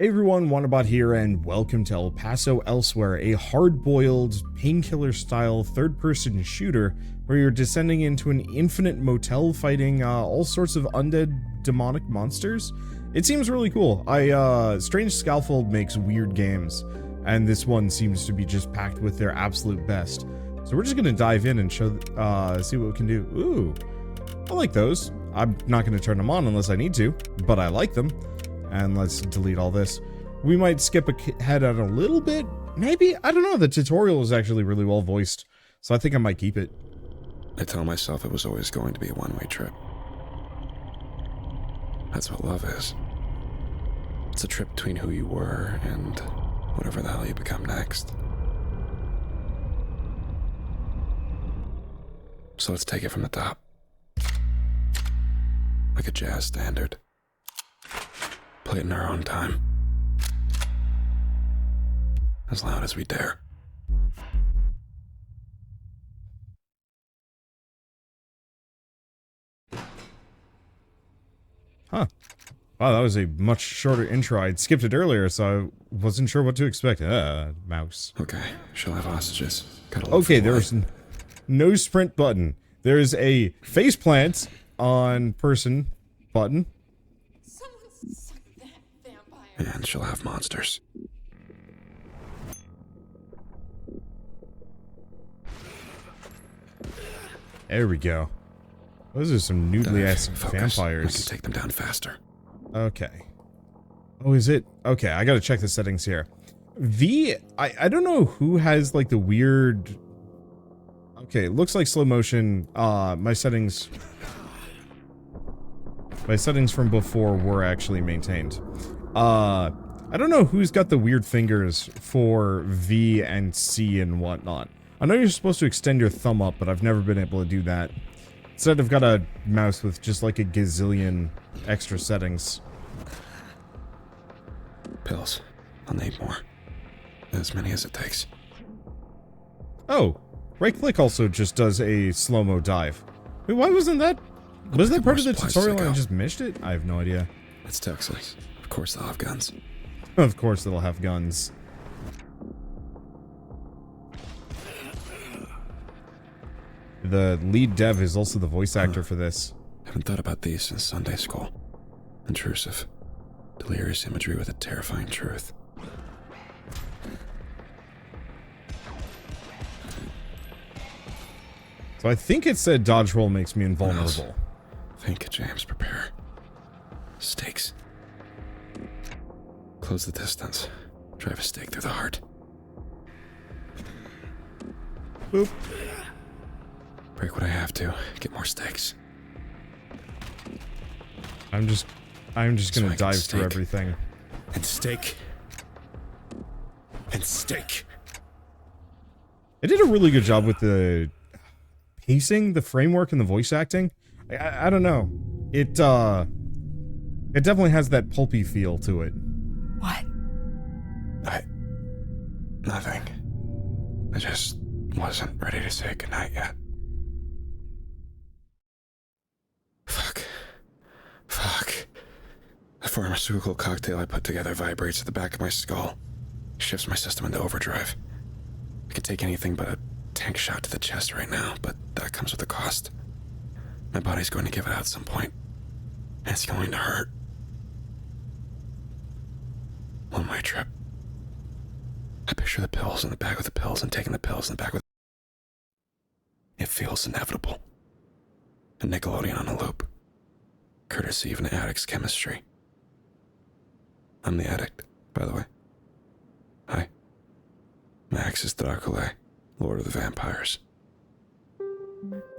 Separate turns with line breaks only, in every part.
Hey everyone, Wanderbot here, and welcome to El Paso Elsewhere, a hard-boiled, painkiller-style third-person shooter where you're descending into an infinite motel fighting all sorts of undead demonic monsters. It seems really cool. Strange Scaffold makes weird games, and this one seems to be just packed with their absolute best. So we're just gonna dive in and show, see what we can do. Ooh, I like those. I'm not gonna turn them on unless I need to, but I like them. And let's delete all this. We might skip ahead on a little bit. Maybe? I don't know. The tutorial is actually really well voiced. So I think I might keep it.
I tell myself it was always going to be a one-way trip. That's what love is. It's a trip between who you were and whatever the hell you become next. So let's take it from the top. Like a jazz standard. Play it in our own time. As loud as we dare.
Huh. Wow, that was a much shorter intro. I'd skipped it earlier, so I wasn't sure what to expect. Mouse.
Okay, she'll have hostages.
Okay, there's no sprint button. There's a faceplant on person button.
And she'll have monsters.
There we go. Those are some noodly-ass vampires.
We can take them down faster.
Okay. Oh, is it? Okay, I gotta check the settings here. I don't know who has, like, the weird... Okay, looks like slow motion. My settings from before were actually maintained. I don't know who's got the weird fingers for V and C and whatnot. I know you're supposed to extend your thumb up, but I've never been able to do that. Instead, I've got a mouse with just like a gazillion extra settings.
Pills. I'll need more. As many as it takes.
Oh, right click also just does a slow-mo dive. Wait, why wasn't that? Was that part of the tutorial and I just missed it? I have no idea.
It's Texas. Of course they'll have guns.
Of course they'll have guns. The lead dev is also the voice actor for this.
Haven't thought about these since Sunday school. Intrusive. Delirious imagery with a terrifying truth.
So I think it said dodge roll makes me invulnerable.
Think, James, prepare. Stakes. Close the distance. Drive a stake through the heart.
Boop.
Break what I have to. Get more stakes.
I'm just gonna dive through everything.
And stake. And stake.
It did a really good job with the pacing, the framework, and the voice acting. I don't know. It definitely has that pulpy feel to it.
What?
Nothing. I just wasn't ready to say goodnight yet. Fuck. The pharmaceutical cocktail I put together vibrates at the back of my skull. Shifts my system into overdrive. I could take anything but a tank shot to the chest right now, but that comes with a cost. My body's going to give it out at some point. And it's going to hurt. One-way trip. I picture the pills in the bag with the pills and taking the pills in the bag with... It feels inevitable. A Nickelodeon on a loop. Courtesy of an addict's chemistry. I'm the addict, by the way. Hi. Max is Dracula, Lord of the Vampires.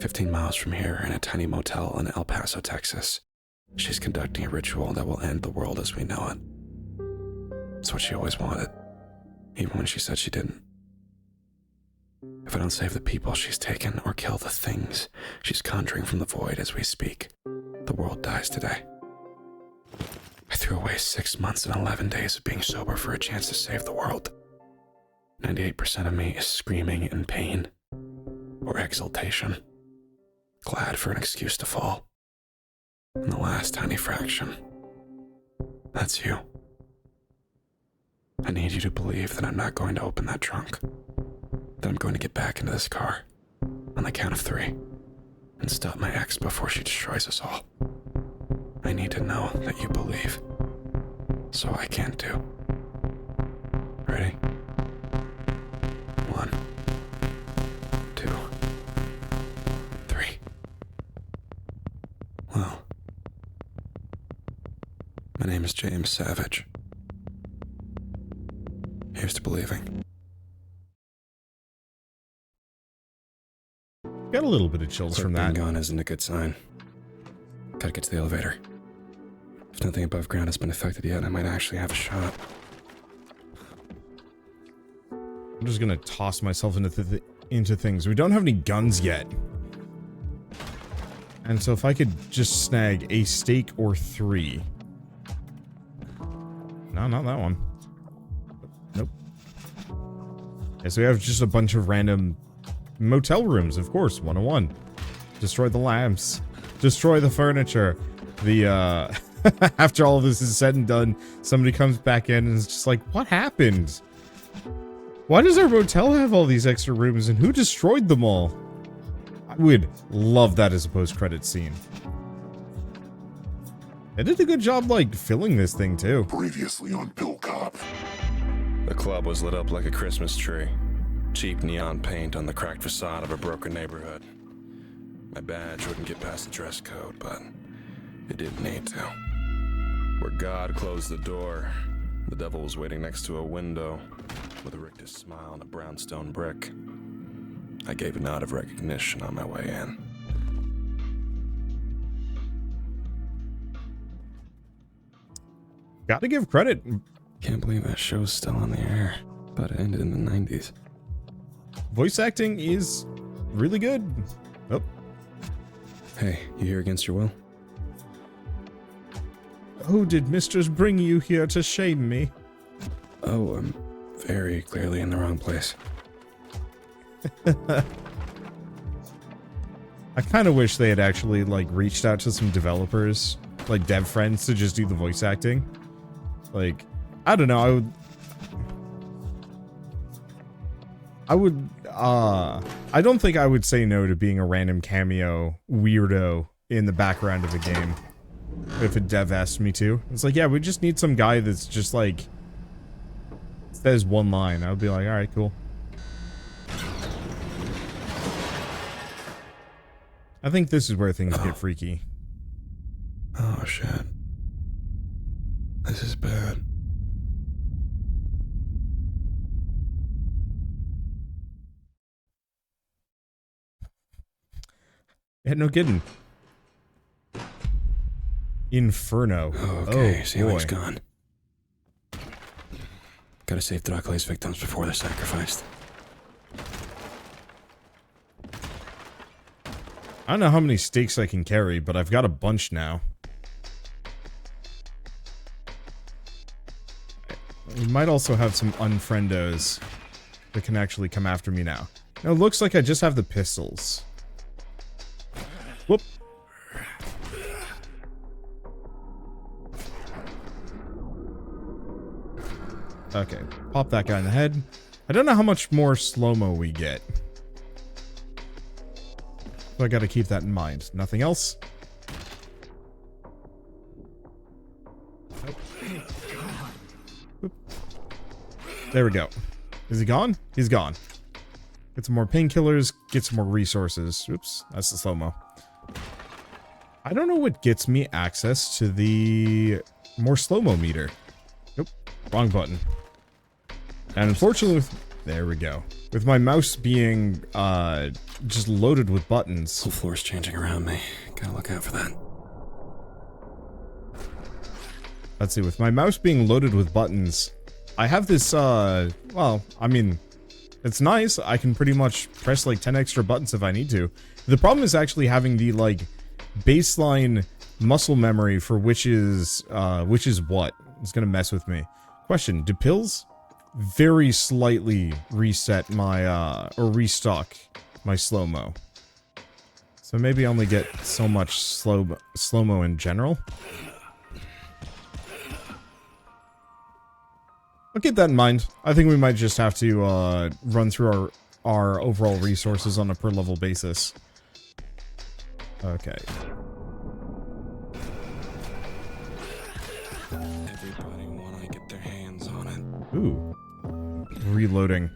15 miles from here, in a tiny motel in El Paso, Texas, she's conducting a ritual that will end the world as we know it. It's what she always wanted, even when she said she didn't. If I don't save the people she's taken or kill the things she's conjuring from the void as we speak, the world dies today. I threw away 6 months and 11 days of being sober for a chance to save the world. 98% of me is screaming in pain or exultation, glad for an excuse to fall. And the last tiny fraction, that's you. I need you to believe that I'm not going to open that trunk. That I'm going to get back into this car on the count of 3 and stop my ex before she destroys us all. I need to know that you believe, so I can too. Ready? 1, 2, 3. Well, my name is James Savage. Here's to believing.
Got a little bit of chills from that.
Being gone isn't a good sign. Gotta get to the elevator. If nothing above ground has been affected yet, I might actually have a shot.
I'm just gonna toss myself into things. We don't have any guns yet. And so if I could just snag a steak or 3. No, not that one. Nope. Okay, so we have just a bunch of random motel rooms, of course. 101. Destroy the lamps. Destroy the furniture. The, after all of this is said and done, somebody comes back in and is just like, what happened? Why does our motel have all these extra rooms and who destroyed them all? I would love that as a post-credit scene. They did a good job, like, filling this thing, too.
Previously on Bill Cop.
The club was lit up like a Christmas tree. Cheap neon paint on the cracked facade of a broken neighborhood. My badge wouldn't get past the dress code, but it didn't need to. Where God closed the door, the devil was waiting next to a window with a rictus smile and a brownstone brick. I gave a nod of recognition on my way in.
Gotta give credit.
Can't believe that show's still on the air, but it ended in the 90s.
Voice acting is really good. Oh.
Hey, you here against your will?
Oh, did mistress bring you here to shame me?
Oh, I'm very clearly in the wrong place.
I kind of wish they had actually, like, reached out to some developers, like dev friends, to just do the voice acting. Like, I don't know, I don't think I would say no to being a random cameo weirdo in the background of the game. If a dev asked me to. It's like, yeah, we just need some guy that's just like, says one line. I would be like, alright, cool. I think this is where things get freaky.
Oh, shit. This is bad.
Yeah, no kidding. Inferno.
Okay,
oh,
ceiling's
boy.
gone. Gotta save Dracula's victims before they're sacrificed.
I don't know how many stakes I can carry, but I've got a bunch now. We might also have some unfriendos that can actually come after me now. Now, it looks like I just have the pistols. Whoop. Okay, pop that guy in the head. I don't know how much more slow-mo we get. So I gotta keep that in mind. Nothing else? Oop. There we go. Is he gone? He's gone. Get some more painkillers, get some more resources. Oops, that's the slow-mo. I don't know what gets me access to the more slow-mo meter. Nope, wrong button. And unfortunately, there we go. With my mouse being just loaded with buttons.
The floor's changing around me. Gotta look out for that.
Let's see, with my mouse being loaded with buttons, I have this, well, I mean, it's nice. I can pretty much press like 10 extra buttons if I need to. The problem is actually having the, like, baseline muscle memory for which is what. It's gonna mess with me. Question, do pills very slightly reset my, or restock my slow-mo? So maybe I only get so much slow-mo in general? I'll keep that in mind. I think we might just have to run through our overall resources on a per level basis. Okay.
Everybody wanna get their hands on it.
Ooh. Reloading.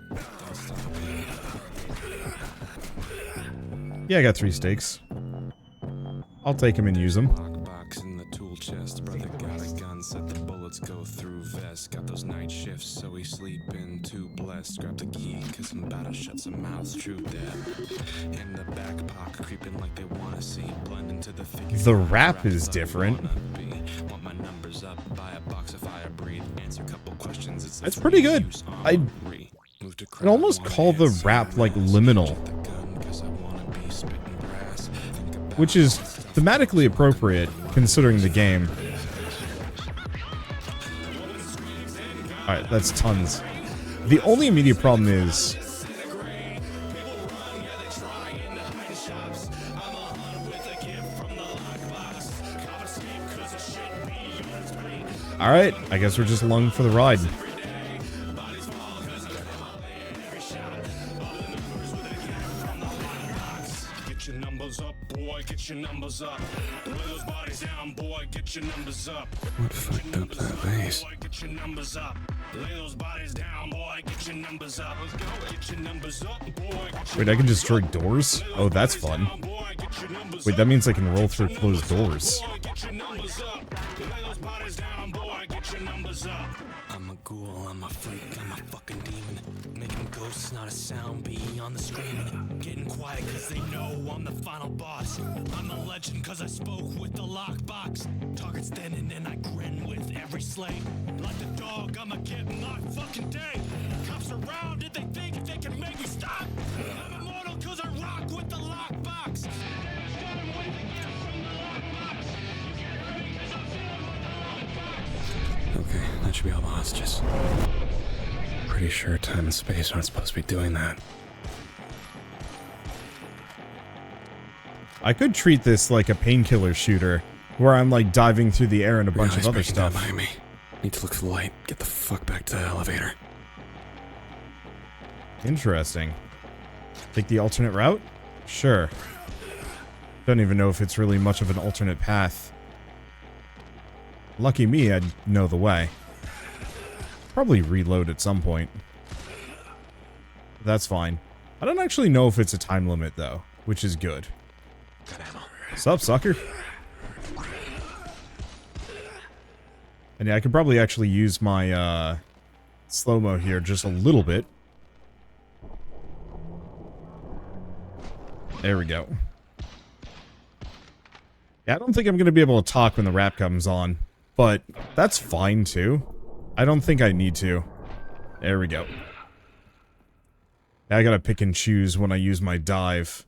Yeah, I got 3 steaks. I'll take them and use them.
Box in the tool chest. Brother got a gun, set the bullets go through vest. Got those night shifts, so we sleepin' too blessed. Grab the key, cause I'm about to shut some mouths, true dead. In the back pocket, creeping like they wanna see. Blend into the figure.
The rap is different.
Want my numbers up, buy a box of fire, breathe, answer a couple questions. It's
That's pretty good. I'd almost call the rap like liminal, which is thematically appropriate considering the game. Alright, that's tons. The only immediate problem is... Alright, I guess we're just along for the ride.
Get your numbers up, boy, get your numbers up. Lay those bodies down, boy, get your numbers up.
What fucked up that base?
Get your numbers up. Lay those bodies down, boy, get your numbers up. Let's go. Get your numbers up, boy.
Wait, I can destroy doors? Oh, that's fun. Wait, that means I can roll through closed doors.
I'm a ghoul, I'm a freak, I'm a fucking demon. Making ghosts, not a sound, beyond the screaming. Getting quiet cause they know I'm the final boss. I'm a legend cause I spoke with the lockbox. Targets thinning and I grin with every slay. Like the dog, I'ma get my fucking day. Cops around, did they think they can make me stop? I'm immortal cause I rock with the lockbox.
Okay, that should be all the hostages. Pretty sure time and space aren't supposed to be doing that.
I could treat this like a painkiller shooter, where I'm like diving through the air and a bunch of other stuff.
Behind me. Need to look for the light. Get the fuck back to the elevator.
Interesting. Take the alternate route? Sure. Don't even know if it's really much of an alternate path. Lucky me, I'd know the way. Probably reload at some point. That's fine. I don't actually know if it's a time limit, though, which is good. Sup, sucker? And yeah, I could probably actually use my, slow-mo here just a little bit. There we go. Yeah, I don't think I'm going to be able to talk when the rap comes on. But that's fine, too. I don't think I need to. There we go. I gotta pick and choose when I use my dive.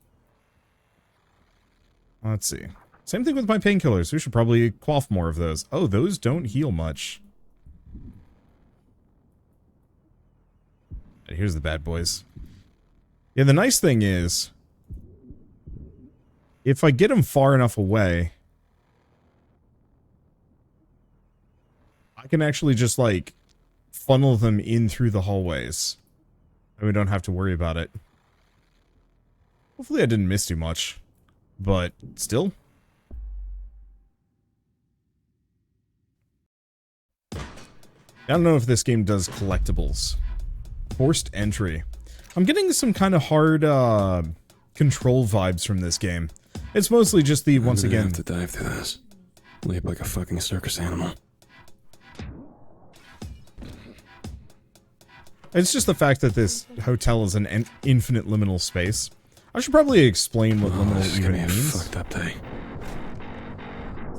Let's see. Same thing with my painkillers. We should probably quaff more of those. Oh, those don't heal much. And here's the bad boys. Yeah, the nice thing is, if I get them far enough away, I can actually just, like, funnel them in through the hallways. And we don't have to worry about it. Hopefully I didn't miss too much. But, still. I don't know if this game does collectibles. Forced entry. I'm getting some kind of hard, control vibes from this game. It's mostly just the, once again...
have to dive through this. Leap like a fucking circus animal.
It's just the fact that this hotel is an infinite liminal space. I should probably explain what liminal even means.
Fucked up day.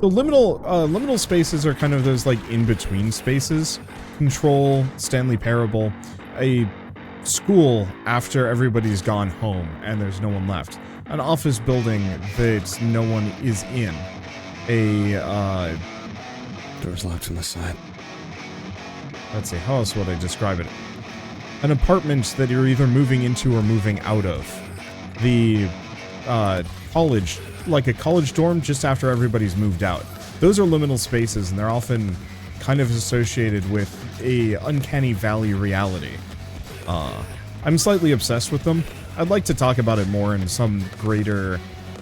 So liminal spaces are kind of those like in-between spaces. Control, Stanley Parable, a school after everybody's gone home and there's no one left. An office building that no one is in. A
Door's locked from the side.
let's see, how else would I describe it? An apartment that you're either moving into or moving out of. The college, like a college dorm just after everybody's moved out. Those are liminal spaces, and they're often kind of associated with a uncanny valley reality. I'm slightly obsessed with them. I'd like to talk about it more in some greater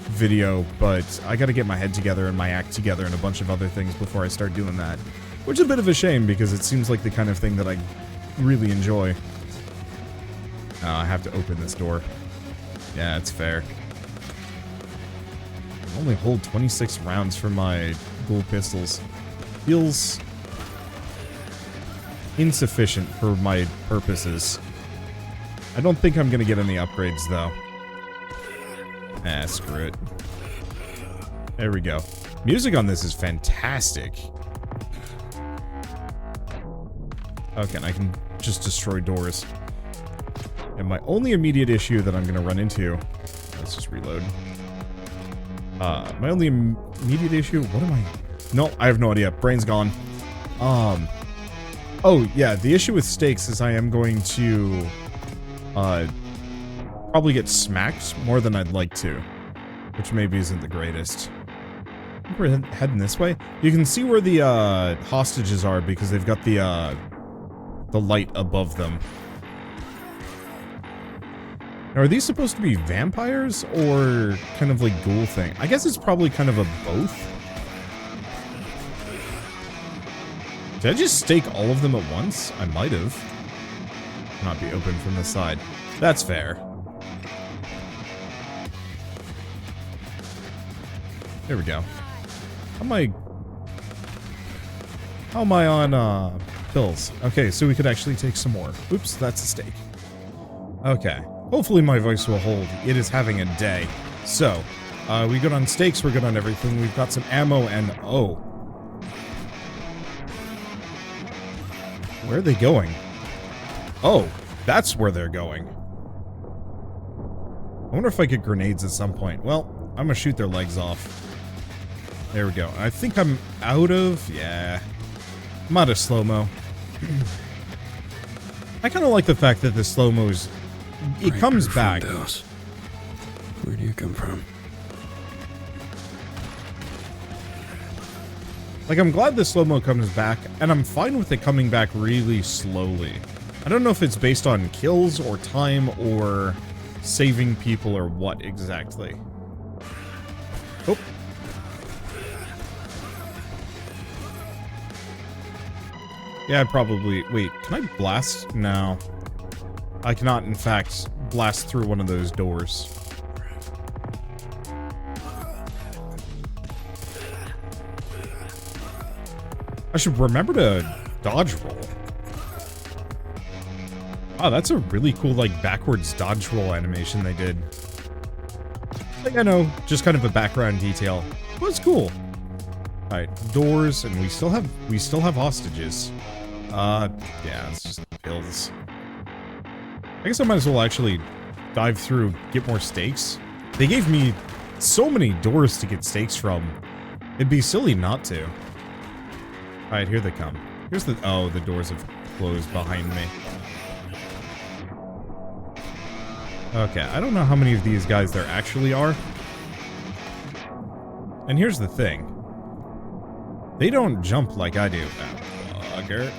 video, but I gotta get my head together and my act together and a bunch of other things before I start doing that. Which is a bit of a shame, because it seems like the kind of thing that I really enjoy. I have to open this door. Yeah, it's fair. I only hold 26 rounds for my dual pistols. Feels insufficient for my purposes. I don't think I'm gonna get any upgrades, though. Screw it. There we go. Music on this is fantastic. Okay, and I can just destroy doors. And my only immediate issue that I'm gonna run into... Let's just reload. My only immediate issue... What am I... No, I have no idea. Brain's gone. Oh, yeah, the issue with stakes is I am going to... probably get smacked more than I'd like to. Which maybe isn't the greatest. I think we're heading this way. You can see where the, hostages are because they've got the light above them. Now, are these supposed to be vampires or kind of like ghoul thing? I guess it's probably kind of a both. Did I just stake all of them at once? I might have. Not be open from this side. That's fair. There we go. How am I on, pills? Okay, so we could actually take some more. Oops, that's a stake. Okay. Hopefully my voice will hold. It is having a day. So, we good on stakes, we're good on everything. We've got some ammo and... Oh. Where are they going? Oh, that's where they're going. I wonder if I get grenades at some point. Well, I'm gonna shoot their legs off. There we go. I think I'm out of... Yeah. I'm out of slow-mo. I kind of like the fact that the slow-mo's... It comes back.
Doggos. Where do you come from?
Like, I'm glad the slow-mo comes back, and I'm fine with it coming back really slowly. I don't know if it's based on kills, or time, or saving people, or what exactly. Oh. Yeah, I'd probably... Wait, can I blast? No. I cannot, in fact, blast through one of those doors. I should remember to dodge roll. Wow, that's a really cool, like, backwards dodge roll animation they did. Like, I know, just kind of a background detail. But it's cool. Alright, doors, and we still have hostages. Yeah, it's just pills. I guess I might as well actually dive through, get more stakes. They gave me so many doors to get stakes from. It'd be silly not to. Alright, here they come. Here's the... Oh, the doors have closed behind me. Okay, I don't know how many of these guys there actually are. And here's the thing. They don't jump like I do. Oh, bugger.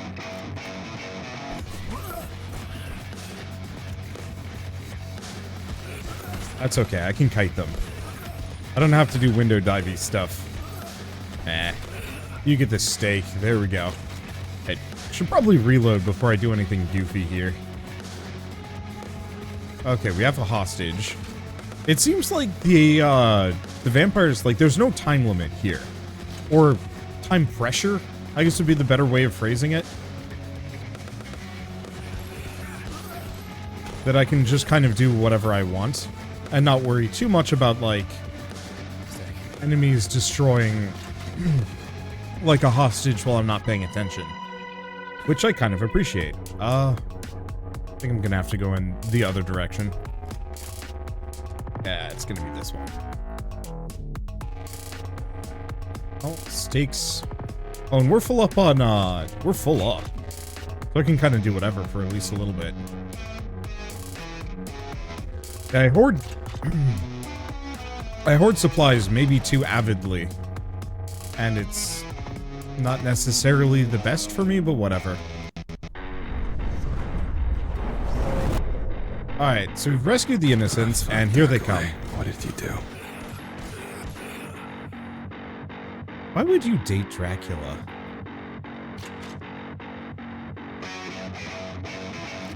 That's okay, I can kite them. I don't have to do window divey stuff. You get the stake. There we go. I should probably reload before I do anything goofy here. Okay, we have a hostage. It seems like the vampires, like, there's no time limit here. Or time pressure, I guess would be the better way of phrasing it. That I can just kind of do whatever I want. And not worry too much about, like, enemies destroying, like, a hostage while I'm not paying attention. Which I kind of appreciate. I think I'm gonna have to go in the other direction. Yeah, it's gonna be this one. Oh, stakes. Oh, and we're full up on, we're full up. So I can kind of do whatever for at least a little bit. I hoard supplies maybe too avidly. And it's not necessarily the best for me, but whatever. Alright, so we've rescued the innocents, and here they come.
What did you do?
Why would you date Dracula?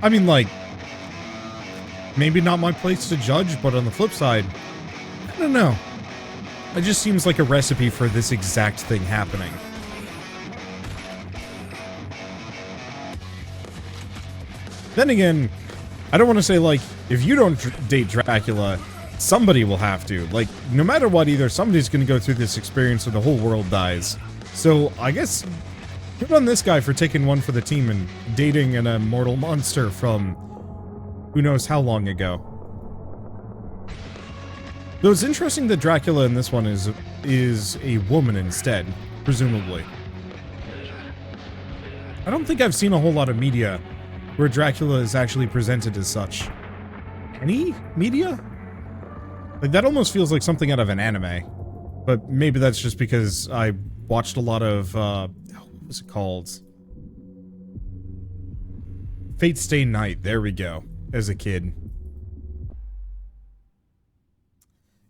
I mean, like, maybe not my place to judge, but on the flip side, I don't know. It just seems like a recipe for this exact thing happening. Then again, I don't want to say, like, if you don't date Dracula, somebody will have to. Like, no matter what, either somebody's going to go through this experience or the whole world dies. So, I guess, good on this guy for taking one for the team and dating an immortal monster from who knows how long ago. Though it's interesting that Dracula in this one is a woman instead, presumably. I don't think I've seen a whole lot of media where Dracula is actually presented as such. Any media? Like, that almost feels like something out of an anime. But maybe that's just because I watched a lot of, what was it called? Fate Stay Night, there we go, as a kid.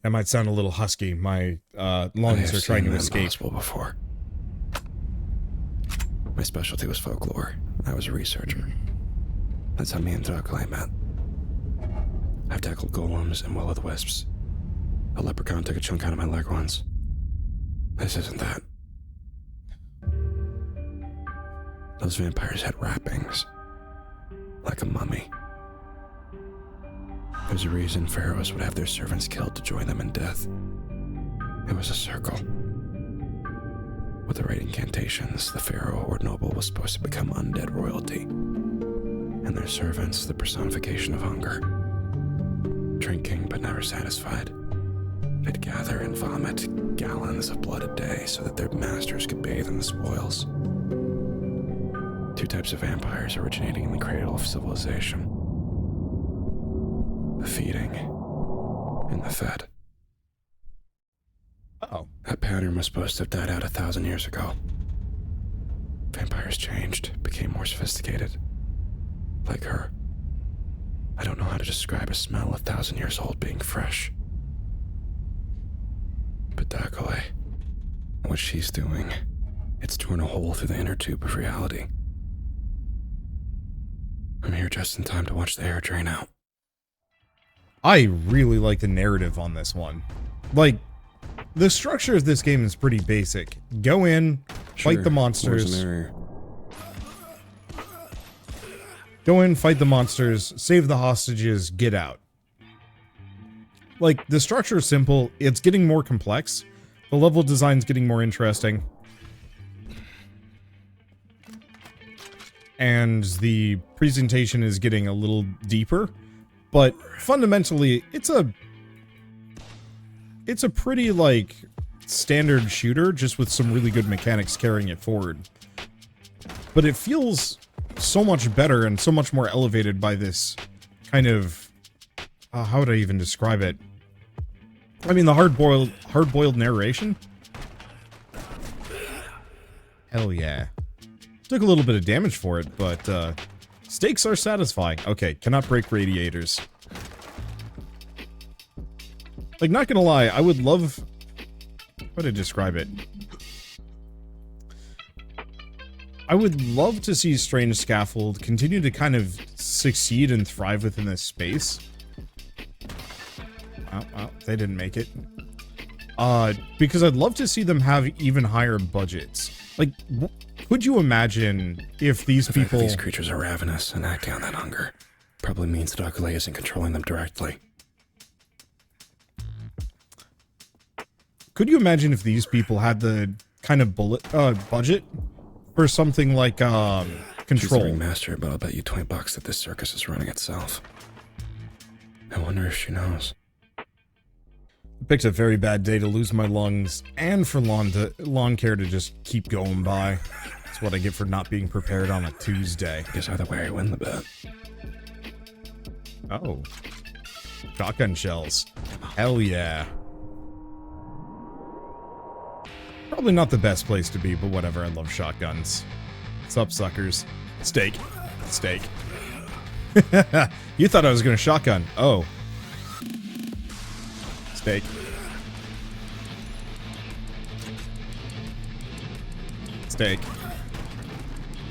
That might sound a little husky. My lungs are trying to escape.
Before. My specialty was folklore. I was a researcher. That's how me and Dracula met. I've tackled golems and will-o'-the-wisps. A leprechaun took a chunk out of my leg once. This isn't that. Those vampires had wrappings. Like a mummy. There's a reason pharaohs would have their servants killed to join them in death. It was a circle. With the right incantations, the pharaoh or noble was supposed to become undead royalty, and their servants the personification of hunger. Drinking but never satisfied, they'd gather and vomit gallons of blood a day so that their masters could bathe in the spoils. Two types of vampires originating in the cradle of civilization. The feeding and the fed.
Uh-oh.
That pattern was supposed to have died out 1,000 years ago. Vampires changed, became more sophisticated. Like her. I don't know how to describe a smell 1,000 years old being fresh. But Doggos, what she's doing, it's torn a hole through the inner tube of reality. I'm here just in time to watch the air drain out.
I really like the narrative on this one. Like, the structure of this game is pretty basic. Go in, fight the monsters. Go in, fight the monsters, save the hostages, get out. Like, the structure is simple, it's getting more complex. The level design's getting more interesting. And the presentation is getting a little deeper. But fundamentally, it's a pretty, like, standard shooter, just with some really good mechanics carrying it forward. But it feels so much better and so much more elevated by this kind of... how would I even describe it? I mean, the hard-boiled narration? Hell yeah. Took a little bit of damage for it, but, stakes are satisfying. Okay, cannot break radiators. Like, not gonna lie, I would love... how to describe it? I would love to see Strange Scaffold continue to kind of succeed and thrive within this space. Oh, they didn't make it. Because I'd love to see them have even higher budgets. Like, could you imagine if these people...
these creatures are ravenous and acting on that hunger probably means Dracula isn't controlling them directly.
Could you imagine if these people had the kind of budget for something like, Control?
She's the ringmaster, but I'll bet you $20 that this circus is running itself. I wonder if she knows.
Picked a very bad day to lose my lungs, and for lawn care to just keep going by. That's what I get for not being prepared on a Tuesday.
Guess either way I win the bet.
Oh. Shotgun shells. Hell yeah. Probably not the best place to be, but whatever, I love shotguns. What's up, suckers? Steak. Steak. You thought I was gonna shotgun. Oh. Steak. Steak.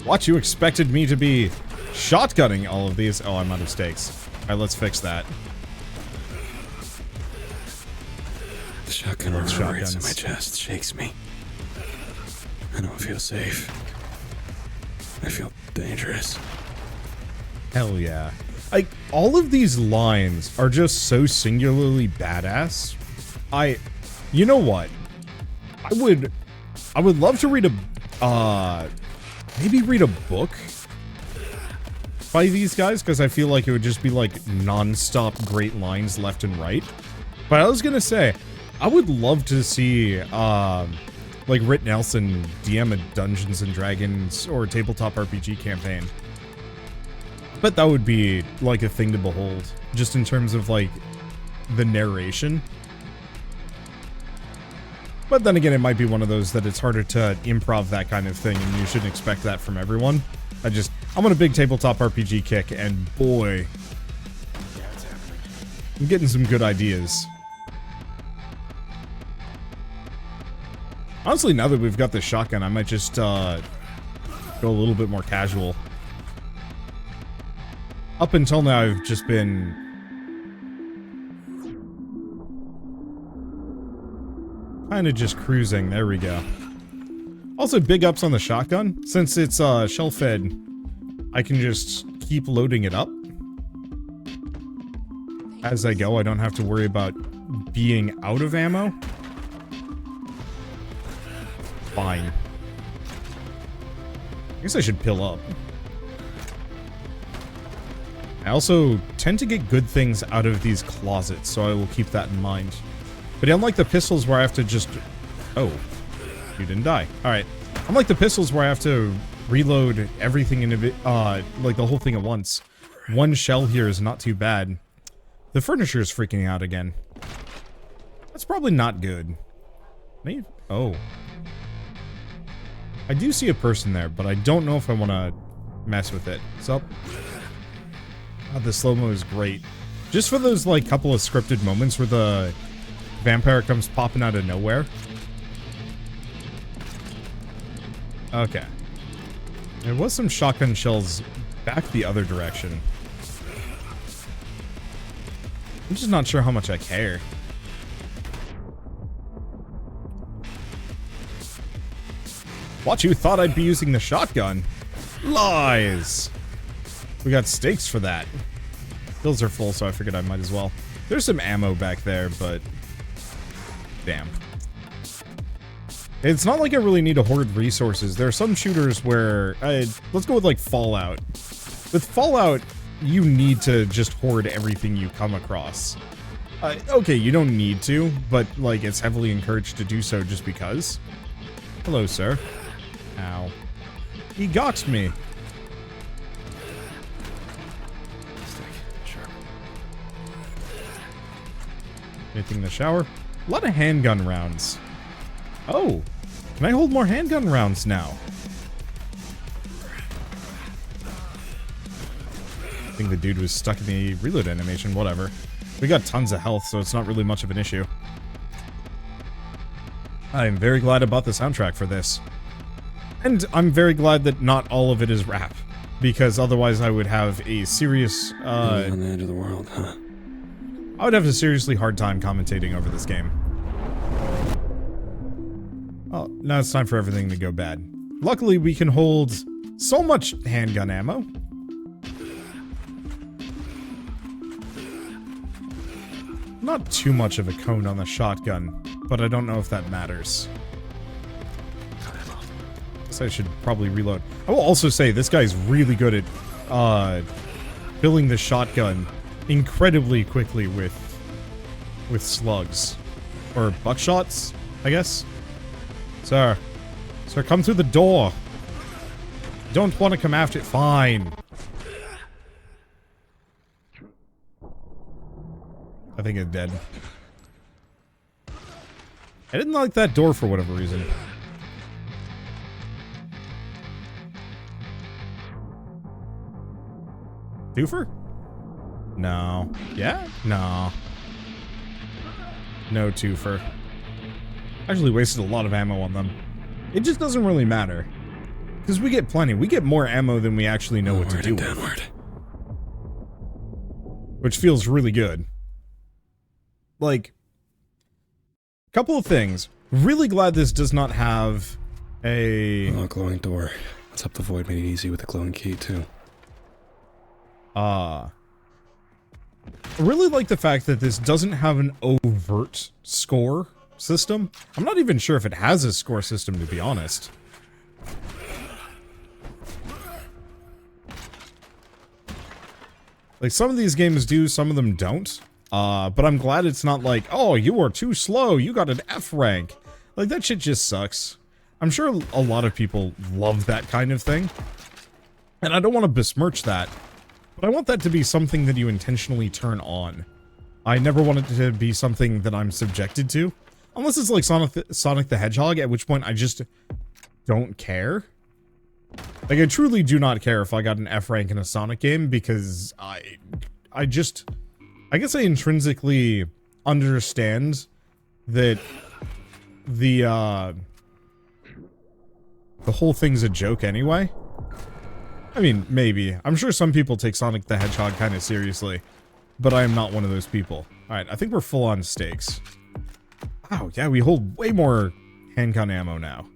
What, you expected me to be shotgunning all of these? Oh, I'm out of steaks. Alright, let's fix that.
The shotgun reverberates in my chest, shakes me. I don't feel safe. I feel dangerous.
Hell yeah. Like, all of these lines are just so singularly badass. You know what? I would love to read maybe read a book by these guys, because I feel like it would just be like non-stop great lines left and right. But I was gonna say, I would love to see, like, Rit Nelson DM a Dungeons & Dragons or tabletop RPG campaign. But that would be, like, a thing to behold, just in terms of, like, the narration. But then again, it might be one of those that it's harder to improv that kind of thing, and you shouldn't expect that from everyone. I'm on a big tabletop RPG kick, and boy, I'm getting some good ideas. Honestly, now that we've got the shotgun, I might just go a little bit more casual. Up until now, I've just been kind of just cruising. There we go. Also, big ups on the shotgun. Since it's shell-fed, I can just keep loading it up as I go. I don't have to worry about being out of ammo. Fine. I guess I should pill up. I also tend to get good things out of these closets, so I will keep that in mind. But unlike the pistols where I have to just... Oh. You didn't die. Alright. Unlike the pistols where I have to reload everything in a bit, like the whole thing at once. One shell here is not too bad. The furniture is freaking out again. That's probably not good. Maybe... Oh. I do see a person there, but I don't know if I want to mess with it. What's up? God, the slow-mo is great. Just for those, like, couple of scripted moments where the vampire comes popping out of nowhere. Okay. There was some shotgun shells back the other direction. I'm just not sure how much I care. What, you thought I'd be using the shotgun? Lies! We got stakes for that. Pills are full, so I figured I might as well. There's some ammo back there, but... Damn. It's not like I really need to hoard resources. There are some shooters where... let's go with, like, Fallout. With Fallout, you need to just hoard everything you come across. Okay, you don't need to, but, like, it's heavily encouraged to do so just because. Hello, sir. Ow. He got me.
Sure.
Anything in the shower? A lot of handgun rounds. Oh, can I hold more handgun rounds now? I think the dude was stuck in the reload animation, whatever. We got tons of health, so it's not really much of an issue. I'm very glad I bought the soundtrack for this. And I'm very glad that not all of it is rap, because otherwise I would have a serious,
on the edge of the world, huh?
I would have a seriously hard time commentating over this game. Well, now it's time for everything to go bad. Luckily, we can hold so much handgun ammo. Not too much of a cone on the shotgun, but I don't know if that matters. I should probably reload. I will also say this guy's really good at filling the shotgun incredibly quickly with slugs or buckshots, I guess. Sir, come through the door. Don't want to come after it. Fine. I think it's dead. I didn't like that door for whatever reason. Twofer? No. Yeah? No. No twofer. Actually wasted a lot of ammo on them. It just doesn't really matter. Because we get plenty. We get more ammo than we actually know what to do with.
Downward.
Which feels really good. Like, a couple of things. Really glad this does not have a...
Oh, glowing door. Let's up the void, made it easy with the glowing key, too.
I really like the fact that this doesn't have an overt score system. I'm not even sure if it has a score system, to be honest. Like, some of these games do, some of them don't. But I'm glad it's not like, oh, you are too slow, you got an F rank. Like, that shit just sucks. I'm sure a lot of people love that kind of thing. And I don't want to besmirch that. But I want that to be something that you intentionally turn on. I never want it to be something that I'm subjected to. Unless it's like Sonic the Hedgehog, at which point I just don't care. Like, I truly do not care if I got an F rank in a Sonic game, because I guess I intrinsically understand that the whole thing's a joke anyway. I mean, maybe. I'm sure some people take Sonic the Hedgehog kind of seriously, but I am not one of those people. Alright, I think we're full on stakes. Wow, yeah, we hold way more handgun ammo now.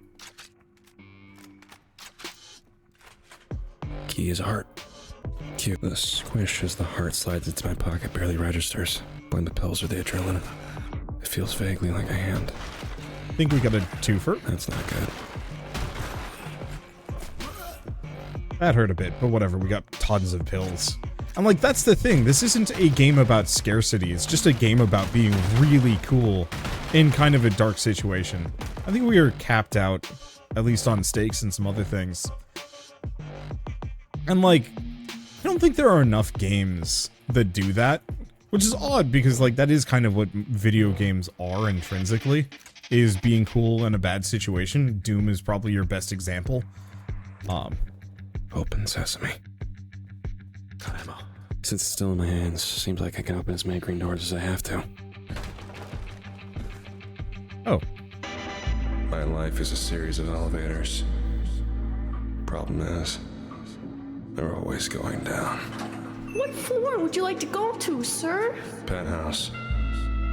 Key is heart. Cute. The squish as the heart slides into my pocket barely registers. Blame the pills or the adrenaline. It feels vaguely like a hand.
I think we got a twofer.
That's not good.
That hurt a bit, but whatever, we got tons of pills. And like, that's the thing, this isn't a game about scarcity, it's just a game about being really cool in kind of a dark situation. I think we are capped out, at least on stakes and some other things. And like, I don't think there are enough games that do that, which is odd because like, that is kind of what video games are intrinsically, is being cool in a bad situation. Doom is probably your best example.
Open sesame. Got ammo. Since it's still in my hands, seems like I can open as many green doors as I have to.
Oh.
My life is a series of elevators. Problem is, they're always going down.
What floor would you like to go to, sir?
Penthouse.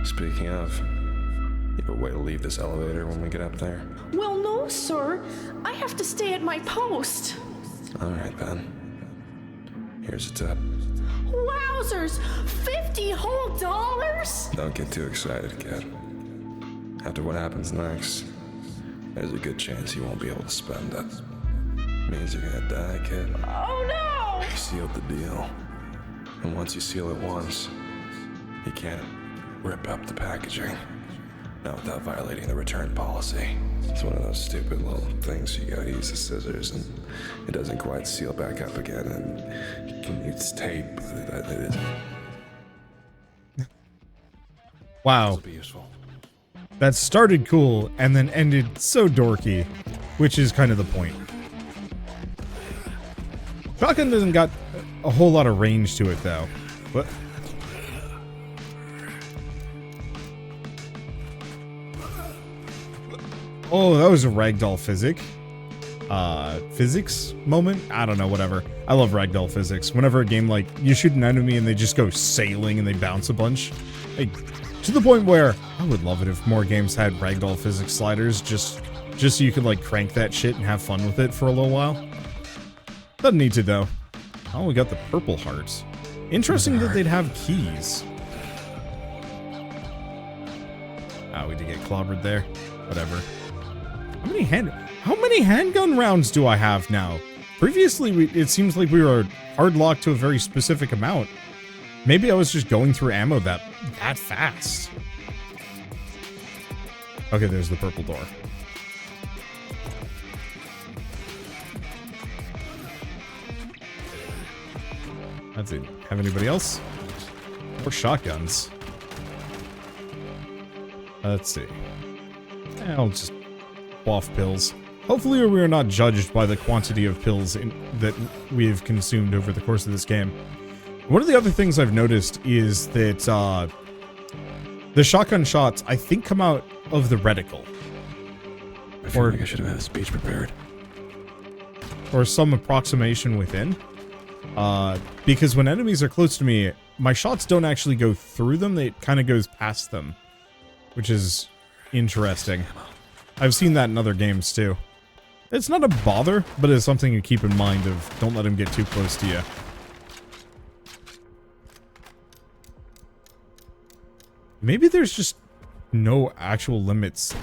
Speaking of, you have a way to leave this elevator when we get up there?
Well, no, sir. I have to stay at my post.
Alright then. Here's a tip.
Wowzers! 50 whole dollars?
Don't get too excited, kid. After what happens next, there's a good chance you won't be able to spend it. Means you're gonna die, kid.
Oh no!
You sealed the deal. And once you seal it once, you can't rip up the packaging. Not without violating the return policy. It's one of those stupid little things you gotta use the scissors and it doesn't quite seal back up again and you can use tape. It isn't.
Wow.
This will be useful.
That started cool and then ended so dorky, which is kind of the point. Shotgun doesn't got a whole lot of range to it though. But oh, that was a ragdoll physics moment? I don't know, whatever. I love ragdoll physics. Whenever a game like, you shoot an enemy and they just go sailing and they bounce a bunch. Like, to the point where, I would love it if more games had ragdoll physics sliders, just so you could like crank that shit and have fun with it for a little while. Doesn't need to though. Oh, we got the purple hearts. Interesting that they'd have keys. Oh, we did get clobbered there. Whatever. How many handgun rounds do I have now? Previously, it seems like we were hard locked to a very specific amount. Maybe I was just going through ammo that fast. Okay, there's the purple door. That's it. Have anybody else? Or shotguns? Let's see. I'll just quaff pills. Hopefully we are not judged by the quantity of pills that we have consumed over the course of this game. One of the other things I've noticed is that the shotgun shots, I think, come out of the reticle.
I feel like I should have had a speech prepared.
Or some approximation within. Because when enemies are close to me, my shots don't actually go through them, it kind of goes past them. Which is interesting. I've seen that in other games too. It's not a bother, but it's something to keep in mind of don't let him get too close to you. Maybe there's just no actual limits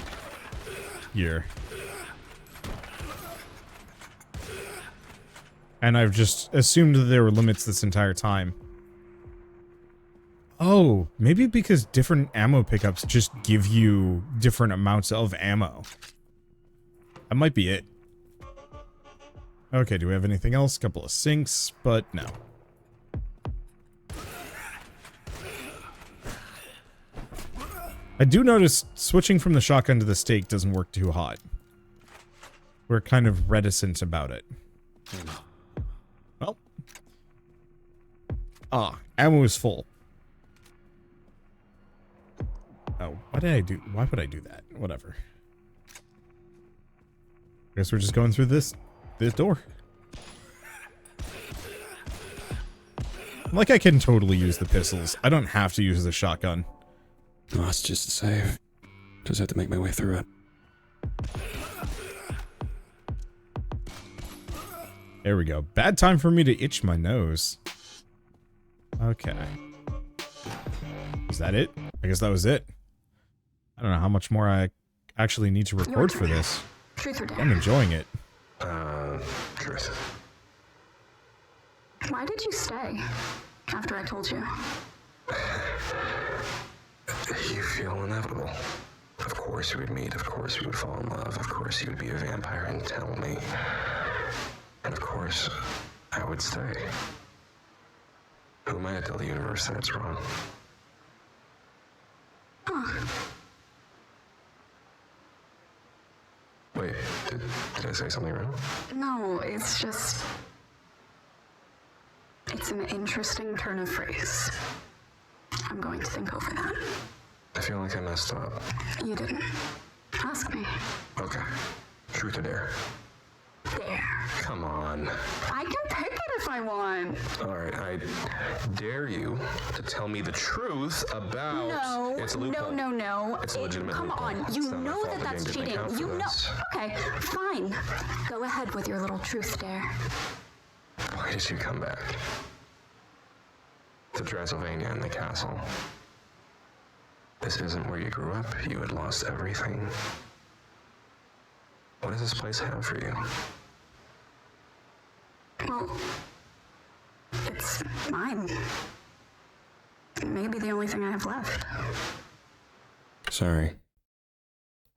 here. And I've just assumed that there were limits this entire time. Oh, maybe because different ammo pickups just give you different amounts of ammo. That might be it. Okay, do we have anything else? A couple of sinks, but no. I do notice switching from the shotgun to the stake doesn't work too hot. We're kind of reticent about it. Well. Ammo is full. Oh, what did I do? Why would I do that? Whatever. Guess we're just going through this door. Like I can totally use the pistols. I don't have to use the shotgun.
No, it's just a save. Just have to make my way through it.
There we go. Bad time for me to itch my nose. Okay. Is that it? I guess that was it. I don't know how much more I actually need to record for this.
Truth or dare?
I'm enjoying it.
Truth.
Why did you stay after I told you?
You feel inevitable. Of course we would meet, of course we would fall in love, of course you would be a vampire and tell me. And of course, I would stay. Who am I to tell the universe that it's wrong? Wait, did I say something wrong?
No, it's just... It's an interesting turn of phrase. I'm going to think over that.
I feel like I messed up.
You didn't. Ask me.
Okay. Truth or dare?
Dare.
Come on.
I can pick it if I want.
Alright, I dare you to tell me the truth about...
No,
It's a loophole.
no.
It's a legitimate
Come
loophole.
on,
It's
you
not my
know
fault
that
the
that's
game didn't
cheating.
account for
You know.
this.
Okay, fine. Go ahead with your little truth dare.
Why did you come back? To Transylvania and the castle. This isn't where you grew up. You had lost everything. What does this place have for you?
Well, it's mine. Maybe the only thing I have left.
Sorry.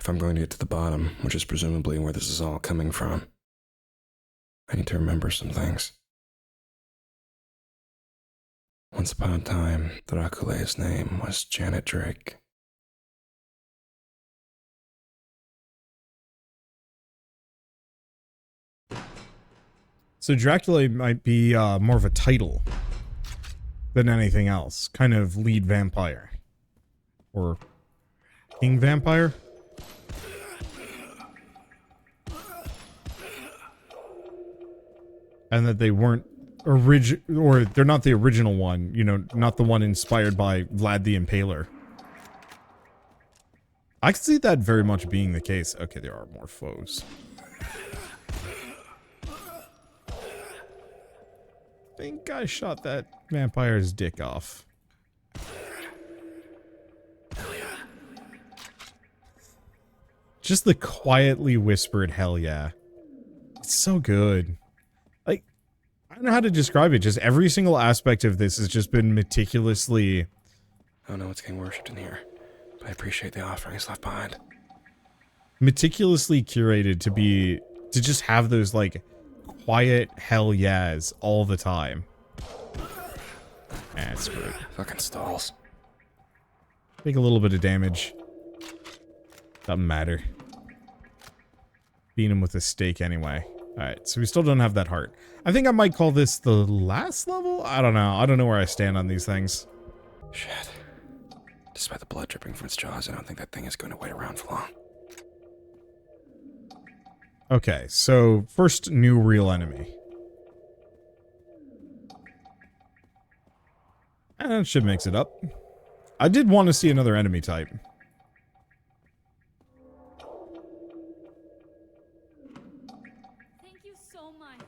If I'm going to get to the bottom, which is presumably where this is all coming from, I need to remember some things. Once upon a time, Dracula's name was Janet Drake.
So Dracula might be more of a title than anything else. Kind of lead vampire. Or king vampire? And that they weren't or they're not the original one, you know, not the one inspired by Vlad the Impaler. I can see that very much being the case. Okay, there are more foes. I think I shot that vampire's dick off. Just the quietly whispered hell yeah. It's so good. Like, I don't know how to describe it. Just every single aspect of this has just been meticulously...
I don't know what's getting worshipped in here, but I appreciate the offerings left behind.
Meticulously curated to just have those, like, quiet hell yeahs all the time. Ah, screw it.
Fucking stalls.
Take a little bit of damage. Doesn't matter. Beat him with a stake anyway. Alright, so we still don't have that heart. I think I might call this the last level? I don't know. I don't know where I stand on these things.
Shit. Despite the blood dripping from its jaws, I don't think that thing is going to wait around for long.
Okay, so first new real enemy. And that should mix it up. I did want to see another enemy type.
Thank you so much.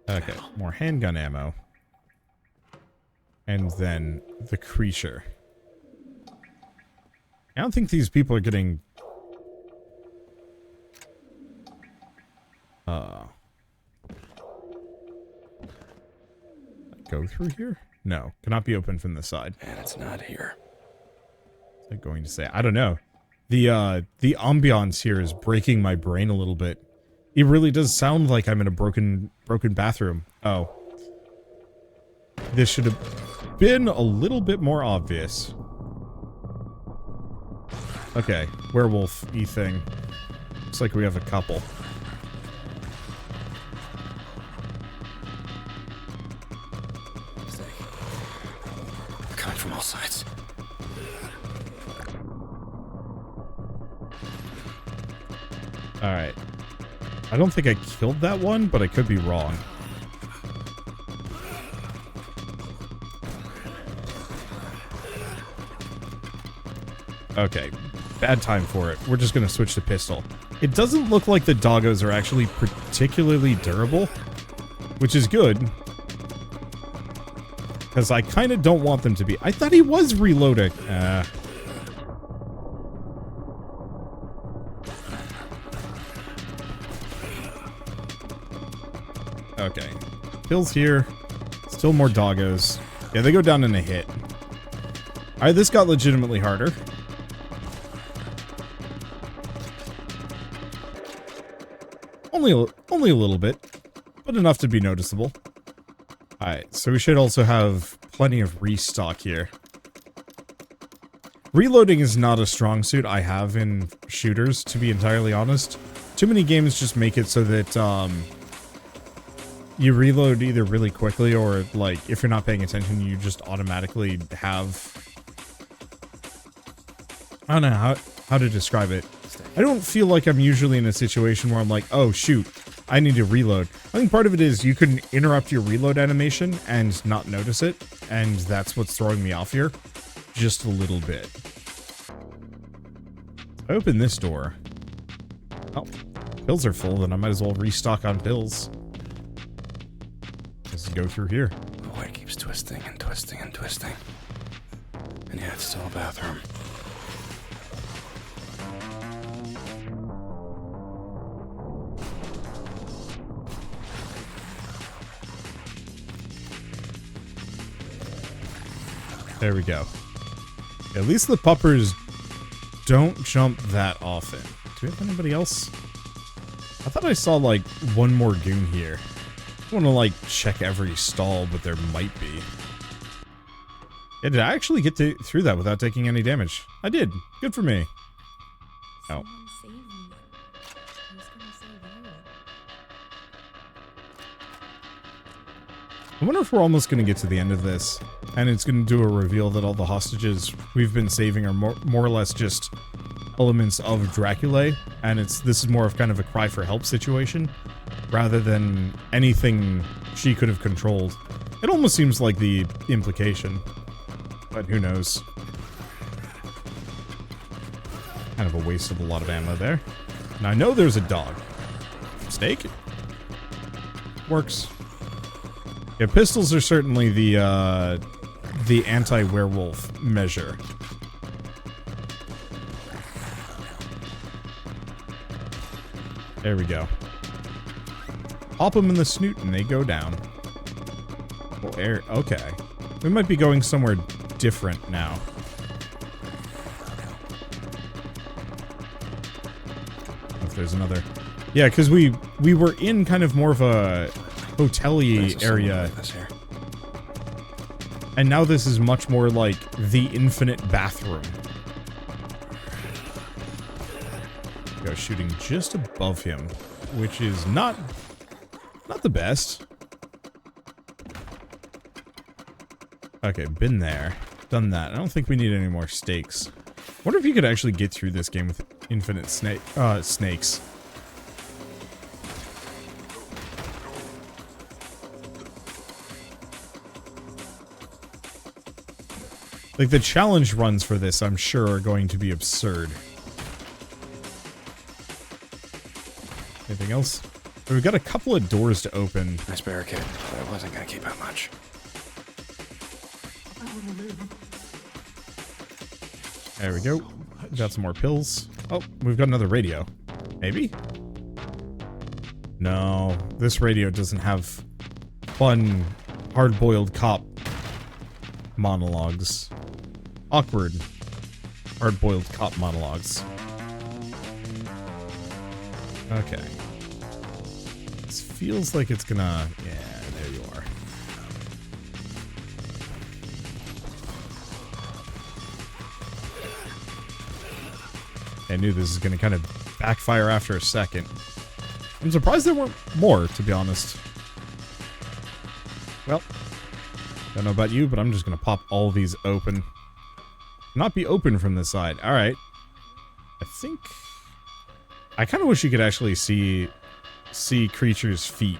Okay, more handgun ammo. And then the creature. I don't think these people are getting... Go through here? No, cannot be opened from the side.
And it's not here.
I'm going to say, I don't know. The ambiance here is breaking my brain a little bit. It really does sound like I'm in a broken bathroom. Oh. This should have been a little bit more obvious. Okay, werewolf-y thing. Looks like we have a couple.
Coming from all sides.
Alright. I don't think I killed that one, but I could be wrong. Okay. Bad time for it. We're just gonna switch to pistol. It doesn't look like the Doggos are actually particularly durable, which is good. Because I kind of don't want them to be. I thought he was reloading. Okay. Pills here. Still more Doggos. Yeah, they go down in a hit. Alright, this got legitimately harder. Only a little bit, but enough to be noticeable. Alright, so we should also have plenty of restock here. Reloading is not a strong suit I have in shooters, to be entirely honest. Too many games just make it so that, you reload either really quickly or, like, if you're not paying attention, you just automatically have... I don't know how to describe it. I don't feel like I'm usually in a situation where I'm like, oh, shoot. I need to reload. I think part of it is you can interrupt your reload animation and not notice it, and that's what's throwing me off here. Just a little bit. I open this door. Oh, pills are full, then I might as well restock on pills. Let's go through here.
The way it keeps twisting and twisting and twisting. And yeah, it's still a bathroom.
There we go. At least the puppers don't jump that often. Do we have anybody else? I thought I saw, like, one more goon here. I want to, like, check every stall, but there might be. Yeah, did I actually get through that without taking any damage? I did. Good for me. Oh.
Someone save me. Who's gonna save you?
I wonder if we're almost going to get to the end of this, and it's going to do a reveal that all the hostages we've been saving are more or less just elements of Dracula, and this is more of kind of a cry for help situation, rather than anything she could have controlled. It almost seems like the implication, but who knows. Kind of a waste of a lot of ammo there. Now I know there's a dog. Snake? Works. Yeah, pistols are certainly the anti-werewolf measure. There we go. Pop them in the snoot and they go down. Oh, air. Okay. We might be going somewhere different now. If there's another... Yeah, because we were in kind of more of a hotel-y area. And now this is much more like the infinite bathroom. Go shooting just above him, which is not the best. Okay, been there. Done that. I don't think we need any more stakes. Wonder if you could actually get through this game with infinite snakes. Like, the challenge runs for this, I'm sure, are going to be absurd. Anything else? We've got a couple of doors to open.
Nice barricade, but I wasn't gonna keep it much.
There we go. We've got some more pills. Oh, we've got another radio. Maybe? No, this radio doesn't have fun, hard-boiled cop monologues. Awkward, hard-boiled cop monologues. Okay. This feels like it's gonna... Yeah, there you are. I knew this was gonna kind of backfire after a second. I'm surprised there weren't more, to be honest. Well, don't know about you, but I'm just gonna pop all these open. Not be open from this side. Alright. I think... I kind of wish you could actually see creatures' feet.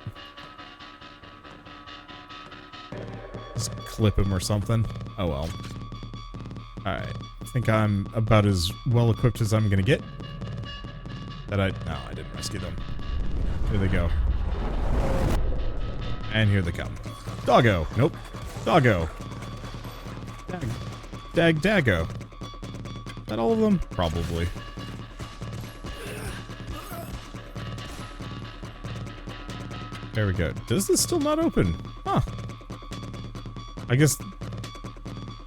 Just clip him or something. Oh well. Alright. I think I'm about as well equipped as I'm gonna get. No, I didn't rescue them. Here they go. And here they come. Doggo! Nope. Doggo! Daggo. Is that all of them? Probably. There we go. Does this still not open? Huh. I guess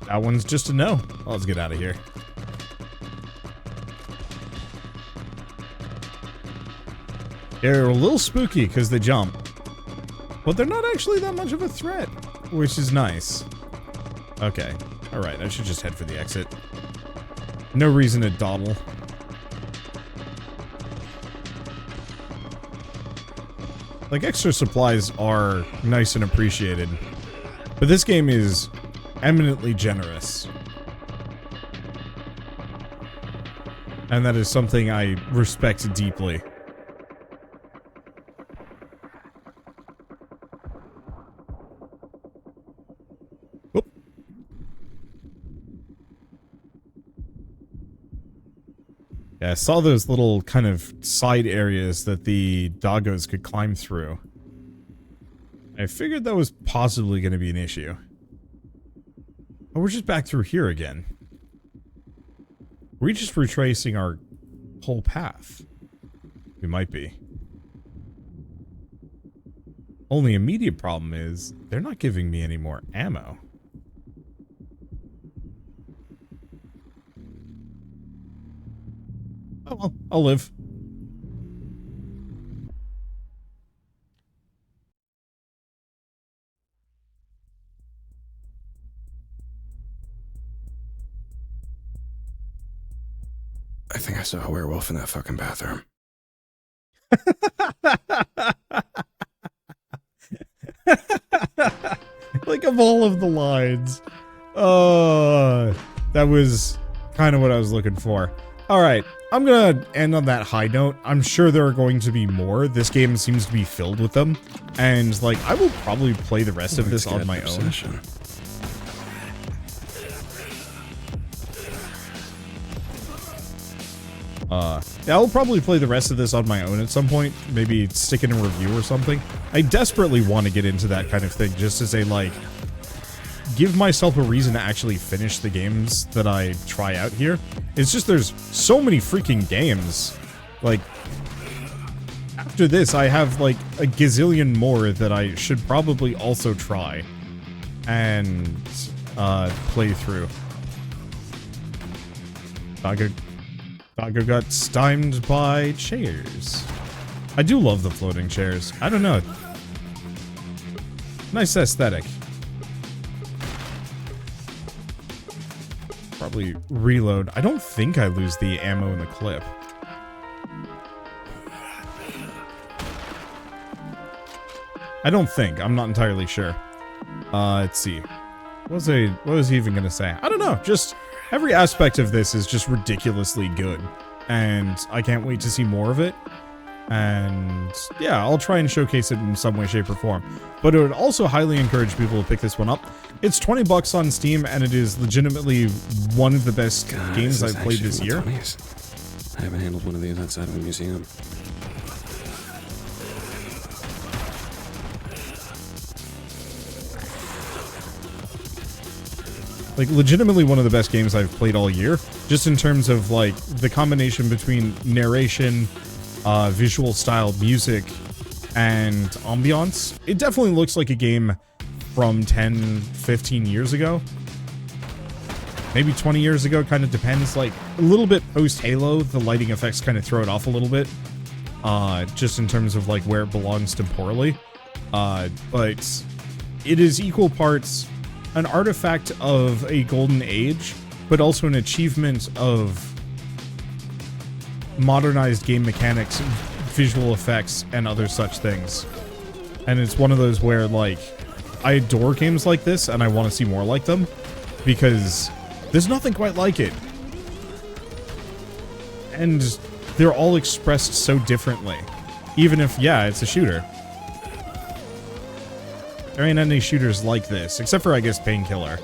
that one's just a no. Well, let's get out of here. They're a little spooky because they jump. But they're not actually that much of a threat, which is nice. Okay. Alright, I should just head for the exit. No reason to dawdle. Like, extra supplies are nice and appreciated. But this game is eminently generous. And that is something I respect deeply. Whoop. Yeah, I saw those little kind of side areas that the Doggos could climb through. I figured that was possibly going to be an issue. Oh, we're just back through here again. We're just retracing our whole path. We might be. Only immediate problem is, they're not giving me any more ammo. Oh well, I'll live.
I think I saw a werewolf in that fucking bathroom.
Like, of all of the lines. That was kind of what I was looking for. Alright, I'm gonna end on that high note. I'm sure there are going to be more. This game seems to be filled with them. And, like, I will probably play the rest of this on my own. Yeah, I'll probably play the rest of this on my own at some point. Maybe stick in a review or something. I desperately want to get into that kind of thing, just to say, like, give myself a reason to actually finish the games that I try out here. It's just there's so many freaking games. Like, after this, I have, like, a gazillion more that I should probably also try and play through. Doggo got stymied by chairs. I do love the floating chairs. I don't know. Nice aesthetic. Probably reload. I don't think I lose the ammo in the clip. I don't think. I'm not entirely sure. Let's see. What was he even gonna say? I don't know. Just every aspect of this is just ridiculously good. And I can't wait to see more of it. And yeah, I'll try and showcase it in some way, shape, or form. But it would also highly encourage people to pick this one up. It's 20 bucks on Steam, and it is legitimately one of the best games I've played this year.
20s. I haven't handled one of these outside of a museum.
Like, legitimately one of the best games I've played all year. Just in terms of, like, the combination between narration, visual style, music, and ambiance. It definitely looks like a game from 10, 15 years ago. Maybe 20 years ago, kind of depends. Like, a little bit post-Halo, the lighting effects kind of throw it off a little bit. Just in terms of, like, where it belongs temporally. But it is equal parts an artifact of a golden age, but also an achievement of modernized game mechanics, visual effects, and other such things. And it's one of those where, like, I adore games like this, and I want to see more like them, because there's nothing quite like it. And they're all expressed so differently. Even if, yeah, it's a shooter. There ain't any shooters like this, except for, I guess, Painkiller.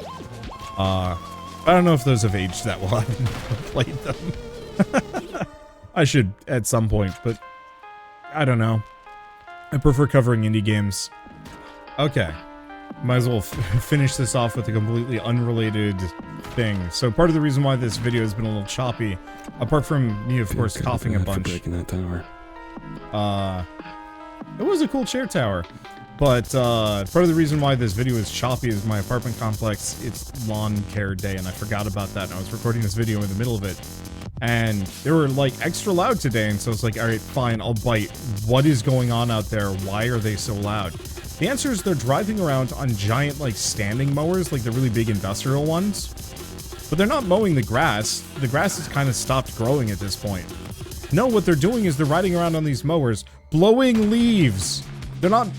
I don't know if those have aged that well. I haven't played them. I should at some point, but I don't know. I prefer covering indie games. Okay. Might as well finish this off with a completely unrelated thing. So part of the reason why this video has been a little choppy, apart from me, of course, coughing a bunch.
Breaking that tower.
It was a cool chair tower. But part of the reason why this video is choppy is my apartment complex, it's lawn care day, and I forgot about that, and I was recording this video in the middle of it. And they were, like, extra loud today, and so I was like, alright, fine, I'll bite. What is going on out there? Why are they so loud? The answer is they're driving around on giant, like, standing mowers, like the really big industrial ones. But they're not mowing the grass. The grass has kind of stopped growing at this point. No, what they're doing is they're riding around on these mowers, blowing leaves. They're not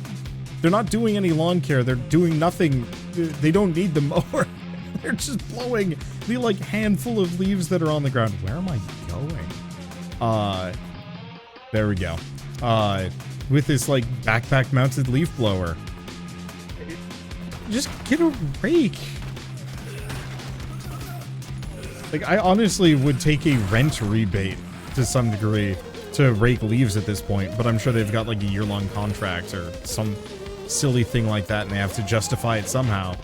doing any lawn care. They're doing nothing. They don't need the mower. They're just blowing the, like, handful of leaves that are on the ground. Where am I going? There we go. With this, like, backpack mounted leaf blower. Just get a rake. Like, I honestly would take a rent rebate to some degree to rake leaves at this point, but I'm sure they've got, like, a year-long contract or some silly thing like that, and they have to justify it somehow.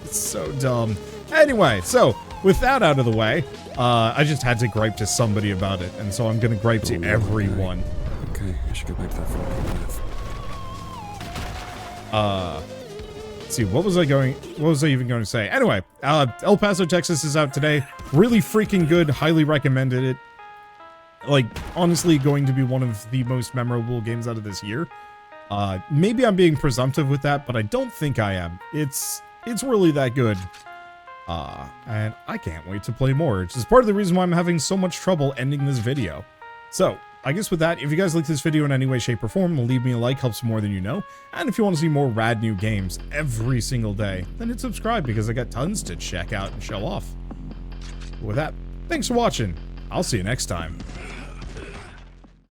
It's so dumb. Anyway, so with that out of the way, I just had to gripe to somebody about it, and so I'm gonna gripe to everyone.
Okay, I should go back to that fucking path.
Let's see, what was I even going to say? Anyway, El Paso, Texas is out today. Really freaking good. Highly recommended it. Like, honestly, going to be one of the most memorable games out of this year. Maybe I'm being presumptive with that, but I don't think I am. It's really that good. And I can't wait to play more, which is part of the reason why I'm having so much trouble ending this video. So, I guess with that, if you guys like this video in any way, shape, or form, leave me a like, helps more than you know. And if you want to see more rad new games every single day, then hit subscribe, because I got tons to check out and show off. With that, thanks for watching. I'll see you next time.